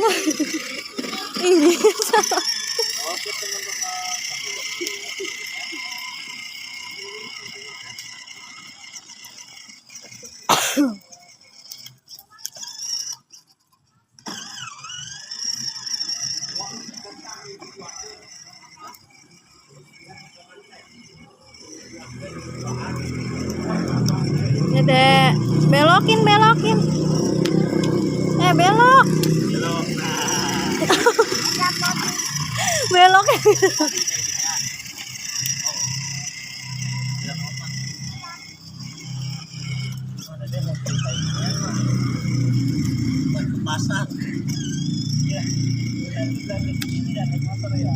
Ini. Oke teman-teman. Ya dek, belokin. Belok. Belok. Belokin. Pasar. Ya. Kita motor ya.